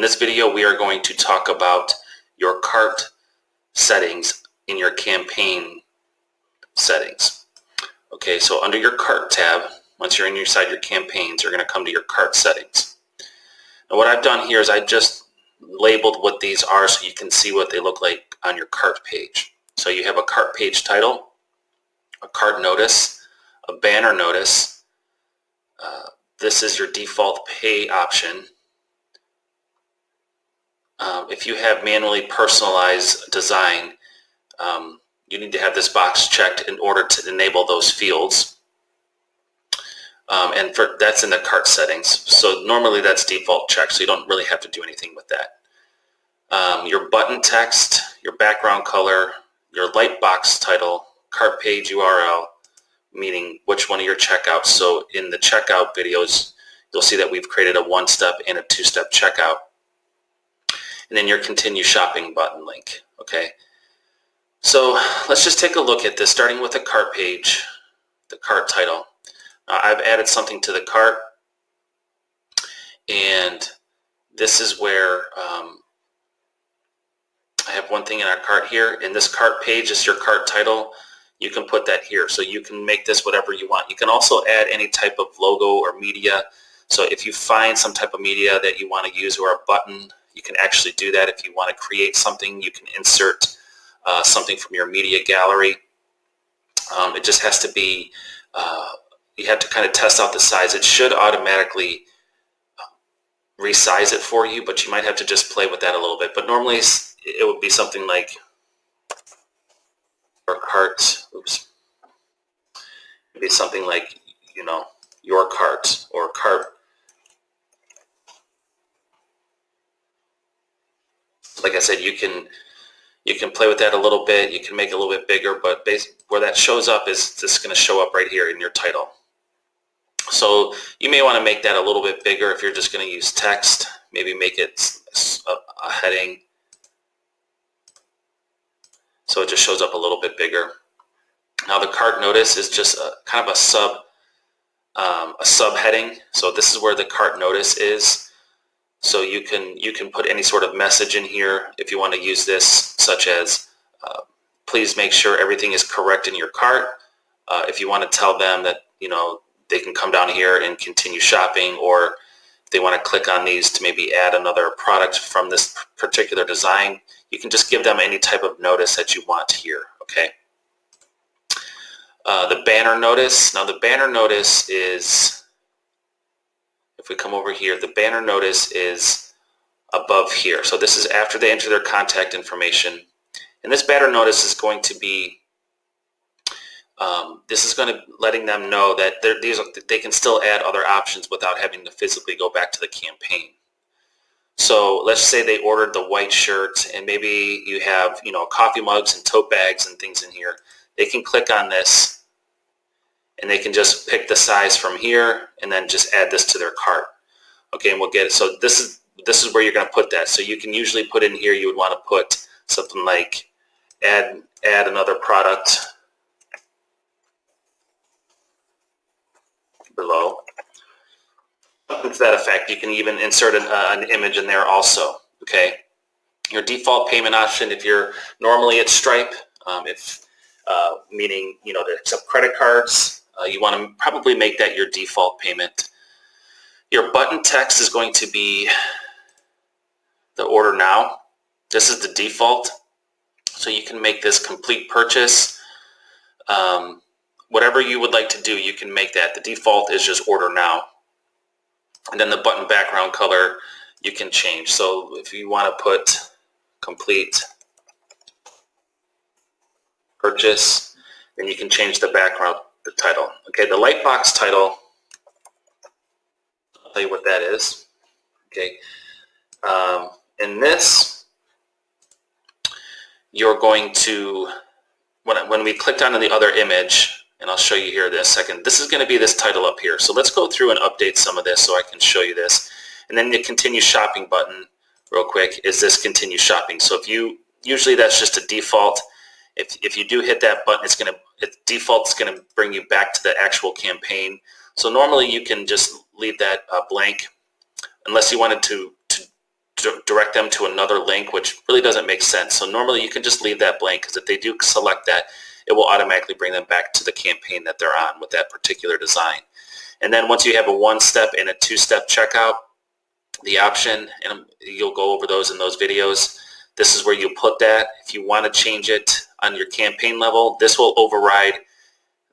In this video, we are going to talk about your cart settings in your campaign settings. Okay, so under your cart tab, once you're inside your campaigns, you're going to come to your cart settings. And what I've done here is I just labeled what these are so you can see what they look like on your cart page. So you have a cart page title, a cart notice, a banner notice. This is your default pay option. If you have manually personalized design, you need to have this box checked in order to enable those fields. And that's in the cart settings. So normally that's default checked, so you don't really have to do anything with that. Your button text, your background color, your light box title, cart page URL, meaning which one of your checkouts. So in the checkout videos, you'll see that we've created a one-step and a two-step checkout. And then your continue shopping button link. Okay, so let's just take a look at this, starting with the cart page, the cart title. I've added something to the cart, and this is where I have one thing in our cart here. In this cart page is your cart title. You can put that here, so you can make this whatever you want. You can also add any type of logo or media. So if you find some type of media that you want to use, or a button, you can actually do that. If you want to create something, you can insert something from your media gallery. It just has to be, you have to kind of test out the size. It should automatically resize it for you, but you might have to just play with that a little bit. But normally it would be something like your cart, maybe something like, you know, your cart or cart. Like I said, you can play with that a little bit. You can make it a little bit bigger, but where that shows up is just going to show up right here in your title. So you may want to make that a little bit bigger if you're just going to use text. Maybe make it a heading, so it just shows up a little bit bigger. Now the cart notice is just kind of a subheading. So this is where the cart notice is. So you can put any sort of message in here if you want to use this, such as please make sure everything is correct in your cart. If you want to tell them that, you know, they can come down here and continue shopping, or if they want to click on these to maybe add another product from this particular design, you can just give them any type of notice that you want here. Okay. The banner notice. Now the banner notice is, if we come over here, the banner notice is above here. So this is after they enter their contact information. And this banner notice is going to be, letting them know that they can still add other options without having to physically go back to the campaign. So let's say they ordered the white shirt, and maybe you have, you know, coffee mugs and tote bags and things in here. They can click on this, and they can just pick the size from here and then just add this to their cart. Okay, and we'll get it. So this is where you're going to put that. So you can usually put in here, you would want to put something like add another product below. To that effect, you can even insert an image in there also. Okay, your default payment option, if you're normally at Stripe, meaning, you know, to accept credit cards, you want to probably make that your default payment. Your button text is going to be the order now. This is the default, so you can make this complete purchase. Whatever you would like to do, you can make that. The default is just order now. And then the button background color you can change. So if you want to put complete purchase, then you can change the background, the title. Okay, the light box title, I'll tell you what that is. Okay, in this, you're going to, when we clicked onto the other image, and I'll show you here in a second, this is going to be this title up here. So let's go through and update some of this so I can show you this. And then the continue shopping button, real quick, is this continue shopping. So if you, usually that's just a default. If you do hit that button, default's going to bring you back to the actual campaign. So normally you can just leave that blank, unless you wanted to direct them to another link, which really doesn't make sense. So normally you can just leave that blank, because if they do select that, it will automatically bring them back to the campaign that they're on with that particular design. And then once you have a one-step and a two-step checkout, the option, and you'll go over those in those videos, this is where you put that. If you want to change it on your campaign level, this will override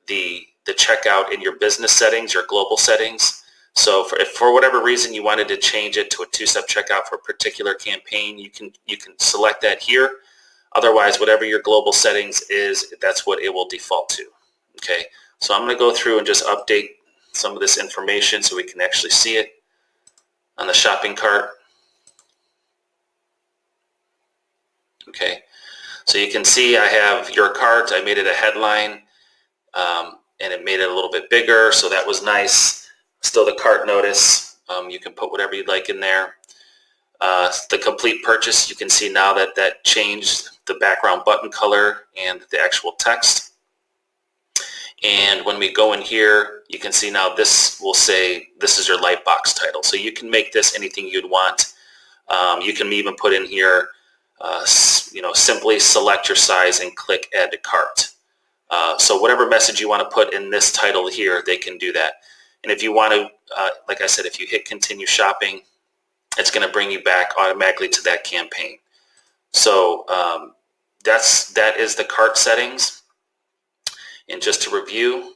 the checkout in your business settings, your global settings. So if for whatever reason you wanted to change it to a two-step checkout for a particular campaign, you can select that here. Otherwise, whatever your global settings is, that's what it will default to. Okay, so I'm going to go through and just update some of this information so we can actually see it on the shopping cart. Okay, so you can see I have your cart. I made it a headline, and it made it a little bit bigger, so that was nice. Still the cart notice. You can put whatever you'd like in there. The complete purchase, you can see now that changed the background button color and the actual text. And when we go in here, you can see now this will say this is your Lightbox title. So you can make this anything you'd want. You can even put in here, simply select your size and click add to cart. So whatever message you want to put in this title here, they can do that. And if you want to, like I said, if you hit continue shopping, it's going to bring you back automatically to that campaign. So that is the cart settings. And just to review,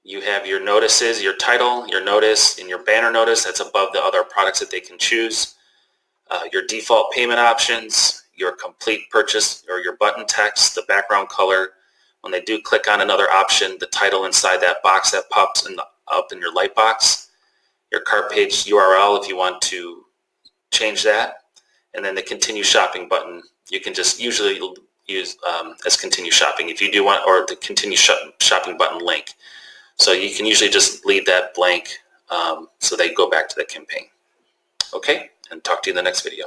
you have your notices, your title, your notice, and your banner notice. That's above the other products that they can choose. Your default payment options, your complete purchase or your button text, the background color. When they do click on another option, the title inside that box that pops up in your Lightbox. Your cart page URL if you want to change that. And then the continue shopping button, you can just usually use as continue shopping if you do want, or the continue shopping button link. So you can usually just leave that blank so they go back to the campaign. Okay, and talk to you in the next video.